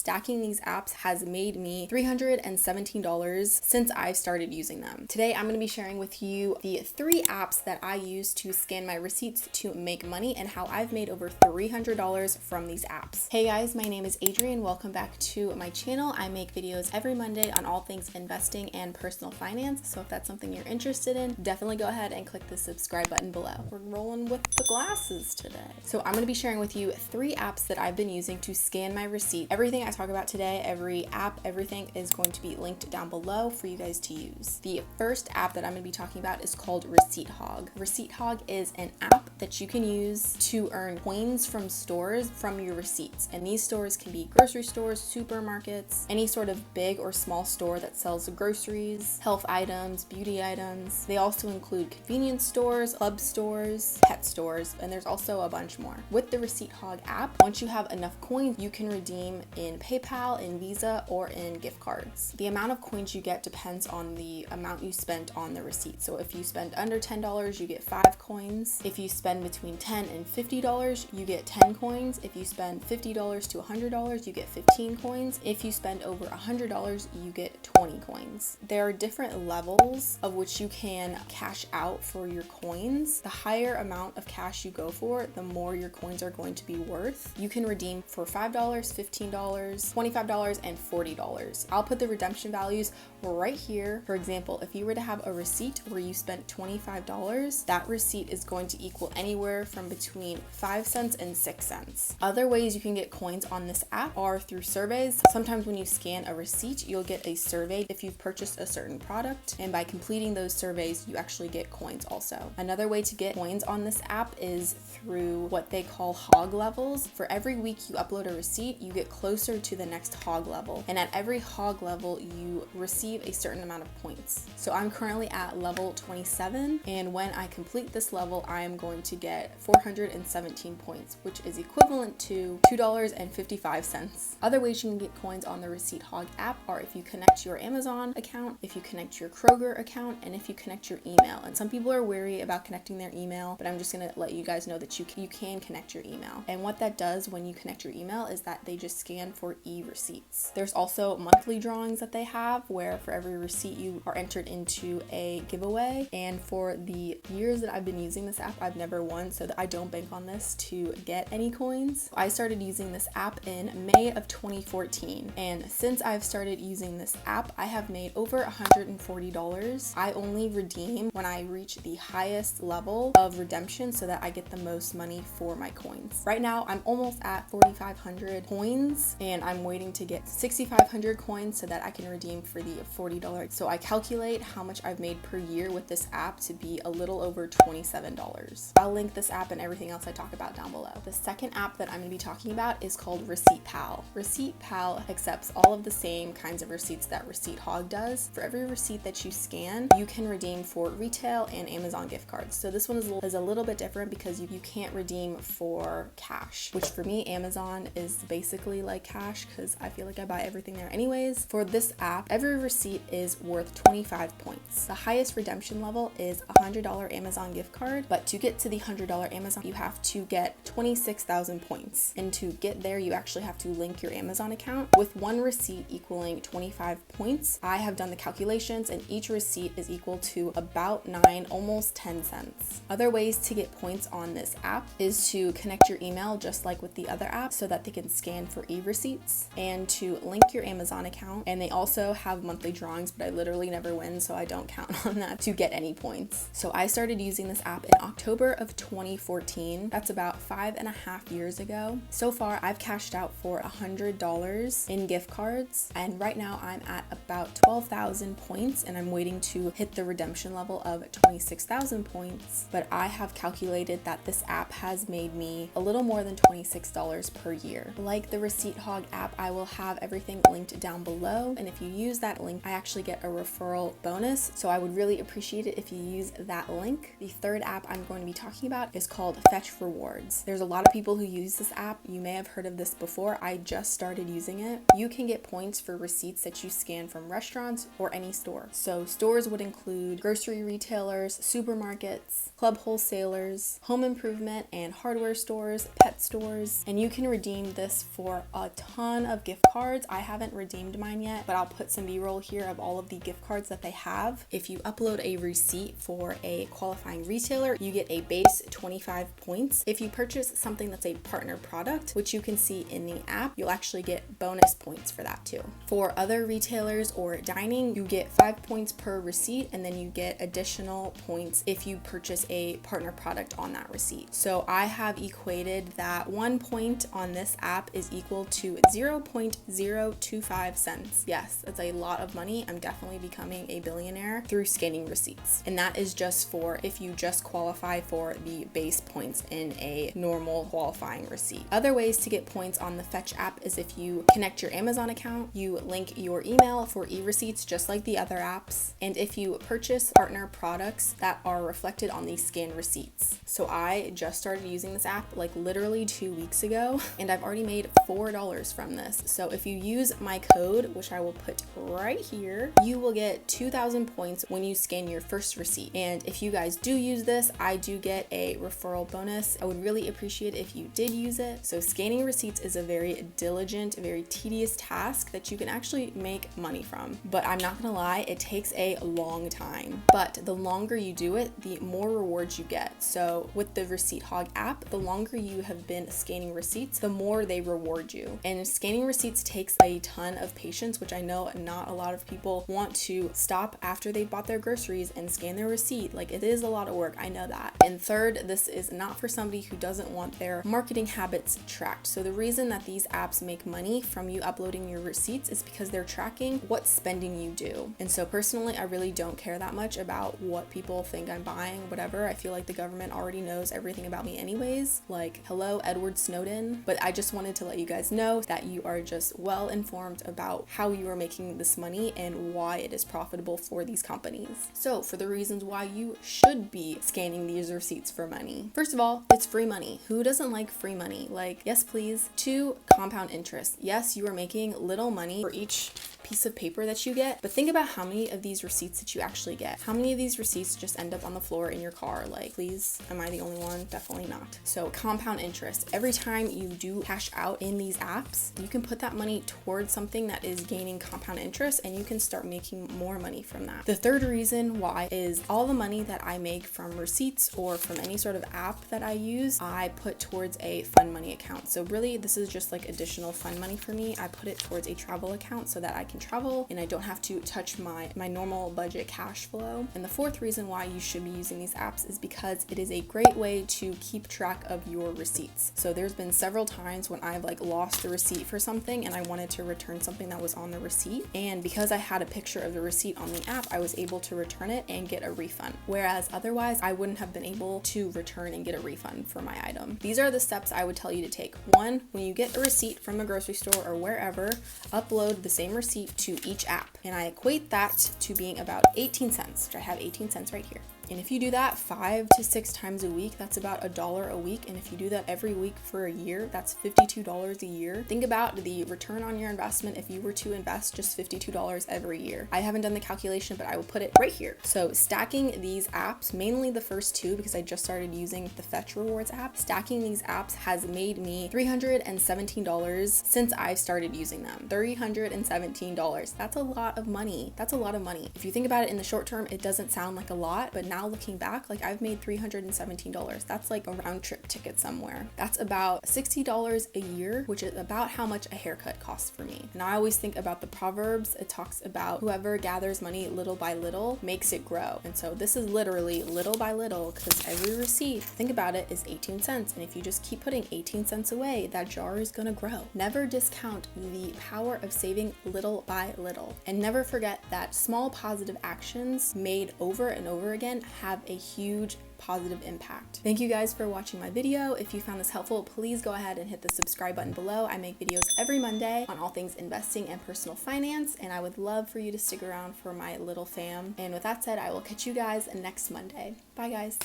stacking these apps has made me $317 since I've started using them. Today, I'm going to be sharing with you the 3 apps that I use to scan my receipts to make money and how I've made over $300 from these apps. Hey guys, my name is Adrienne. Welcome back to my channel. I make videos every Monday on all things investing and personal finance. So if that's something you're interested in, definitely go ahead and click the subscribe button below. We're rolling with the glasses today. So I'm going to be sharing with you 3 apps that I've been using to scan my receipt. Everything I talk about today, every app, everything is going to be linked down below for you guys to use. The first app that I'm going to be talking about is called Receipt Hog. Receipt Hog is an app that you can use to earn coins from stores from your receipts. And these stores can be grocery stores, supermarkets, any sort of big or small store that sells groceries, health items, beauty items. They also include convenience stores, club stores, pet stores, and there's also a bunch more. With the Receipt Hog app, once you have enough coins, you can redeem in PayPal, in Visa, or in gift cards. The amount of coins you get depends on the amount you spent on the receipt. So if you spend under $10, you get 5 coins. If you spend between $10 and $50, you get 10 coins. If you spend $50 to $100, you get 15 coins. If you spend over $100, you get 20 coins. There are different levels of which you can cash out for your coins. The higher amount of cash you go for, the more your coins are going to be worth. You can redeem for $5, $15, $25, and $40. I'll put the redemption values right here. For example, if you were to have a receipt where you spent $25, that receipt is going to equal anywhere from between 5 cents and 6 cents. Other ways you can get coins on this app are through surveys. Sometimes when you scan a receipt, you'll get a survey if you've purchased a certain product, and by completing those surveys, you actually get coins also. Another way to get coins on this app is through what they call hog levels. For every week you upload a receipt, you get closer to the next hog level, and at every hog level, you receive a certain amount of points. So I'm currently at level 27, and when I complete this level, I am going to get 417 points, which is equivalent to $2.55. Other ways you can get coins on the Receipt Hog app are if you connect your Amazon account, if you connect your Kroger account, and if you connect your email. And some people are wary about connecting their email, but I'm just gonna let you guys know that you can connect your email. And what that does when you connect your email is that they just scan for e-receipts. There's also monthly drawings that they have where for every receipt you are entered into a giveaway. And for the years that I've been using this app, I've never won, so that I don't bank on this to get any coins. I started using this app in May of 2014, and since I've started using this app, I have made over $140. I only redeem when I reach the highest level of redemption so that I get the most money for my coins. Right now, I'm almost at 4,500 coins, and I'm waiting to get 6,500 coins so that I can redeem for the $40. So I calculate how much I've made per year with this app to be a little over $27. I'll link this app and everything else I talk about down below. The second app that I'm going to be talking about is called Receipt Pal. Receipt Pal accepts all of the same kinds of receipts that Receipt Hog does. For every receipt that you scan, you can redeem for retail and Amazon gift cards. So this one is a little bit different because you can't redeem for cash, which for me, Amazon is basically like cash because I feel like I buy everything there anyways. For this app, every receipt is worth 25 points. The highest redemption level is a $100 Amazon gift card, but to get to the $100 Amazon, you have to get 26,000 points. And to get there, you actually have to link your Amazon account with one receipt equaling 25 points. I have done the calculations, and each receipt is equal to about 9, almost 10 cents. Other ways to get points on this app is to connect your email just like with the other app so that they can scan for e-receipts, and to link your Amazon account. And they also have monthly drawings, but I literally never win, so I don't count on that to get any points. So I started using this app in October of 2014. That's about 5.5 years ago. So far, I've cashed out for $100 in gift cards, and right now I'm at about 12,000 points, and I'm waiting to hit the redemption level of 26,000 points. But I have calculated that this app has made me a little more than $26 per year. Like the Receipt Hog app, I will have everything linked down below, and if you use that link, I actually get a referral bonus, so I would really appreciate it if you use that link. The third app I'm going to be talking about is called Fetch Rewards. There's a lot of people who use this app. You may have heard of this before. I just started using it. You can get points for receipts that you scan from restaurants or any store. So stores would include grocery retailers, supermarkets, club wholesalers, home improvement and hardware stores, pet stores, and you can redeem this for a ton of gift cards. I haven't redeemed mine yet, but I'll put some b-roll here of all of the gift cards that they have. If you upload a receipt for a qualifying retailer, you get a base 25 points. If you purchase something that's a partner product, which you can see in the app, you'll actually get bonus points for that too. For other retailers or dining, you get 5 points per receipt, and then you get additional points if you purchase a partner product on that receipt. So I have equated that 1 point on this app is equal to 0.025 cents. Yes, that's a lot of money. I'm definitely becoming a billionaire through scanning receipts. And that is just for if you just qualify for the base points in a normal qualifying receipt. Other ways to get points on the Fetch app is if you connect your Amazon account, you link your email for e-receipts just like the other apps, and if you purchase partner products that are reflected on these scan receipts. So I just started using this app like literally 2 weeks ago, and I've already made $4 from this. So if you use my code, which I will put right here, you will get 2,000 points when you scan your first receipt. And if you guys do use this, I do get a referral bonus. I would really appreciate if you did use it. So scanning receipts is a very diligent, very tedious task that you can actually make money from. But I'm not gonna lie, it takes a long time. But the longer you do it, the more rewards you get. So with the Receipt Hog app, the longer you have been scanning receipts, the more they reward you. And scanning receipts takes a ton of patience, which I know not a lot of people want to stop after they bought their groceries and scan their receipt. Like, it is a lot of work, I know that. And third, this is not for somebody who doesn't want their marketing habits tracked. So the reason that these apps make money from you uploading your receipts is because they're tracking what spending you do. And so personally, I really don't care that much about what people think I'm buying, whatever. I feel like the government already knows everything about me anyways. Like, hello, Edward Snowden. But I just wanted to let you guys know that you are just well informed about how you are making this money and why it is profitable for these companies. So for the reasons why you should be scanning these receipts for money. First of all, it's free money. Who doesn't like free money? Like, yes, please. 2, compound interest. Yes, you are making little money for each piece of paper that you get, but think about how many of these receipts that you actually get. How many of these receipts just end up on the floor in your car? Like, please, am I the only one? Definitely not. So compound interest. Every time you do cash out in these apps, you can put that money towards something that is gaining compound interest, and you can start making more money from that. The third reason why is all the money that I make from receipts or from any sort of app that I use, I put towards a fun money account. So really, this is just like additional fun money for me. I put it towards a travel account so that I can travel and I don't have to touch my normal budget cash flow. And the fourth reason why you should be using these apps is because it is a great way to keep track of your receipts. So there's been several times when I've like lost the receipt for something and I wanted to return something that was on the receipt, and because I had a picture of the receipt on the app, I was able to return it and get a refund, whereas otherwise I wouldn't have been able to return and get a refund for my item. These are the steps I would tell you to take. 1, when you get a receipt from a grocery store or wherever, upload the same receipt to each app, and I equate that to being about 18 cents, which I have 18 cents right here. And if you do that 5 to 6 times a week, that's about $1 a week. And if you do that every week for a year, that's $52 a year. Think about the return on your investment if you were to invest just $52 every year. I haven't done the calculation, but I will put it right here. So stacking these apps, mainly the first 2, because I just started using the Fetch Rewards app, stacking these apps has made me $317 since I've started using them. $317. That's a lot of money. That's a lot of money. If you think about it in the short term, it doesn't sound like a lot, but now looking back, like, I've made $317. That's like a round trip ticket somewhere. That's about $60 a year, which is about how much a haircut costs for me. And I always think about the Proverbs. It talks about whoever gathers money little by little makes it grow. And so this is literally little by little, because every receipt, think about it, is 18 cents. And if you just keep putting 18 cents away, that jar is gonna grow. Never discount the power of saving little by little. And never forget that small positive actions made over and over again have a huge positive impact. Thank you guys for watching my video. If you found this helpful, please go ahead and hit the subscribe button below. I make videos every Monday on all things investing and personal finance, and I would love for you to stick around for my little fam. And with that said, I will catch you guys next Monday. Bye guys.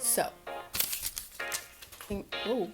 So, oh.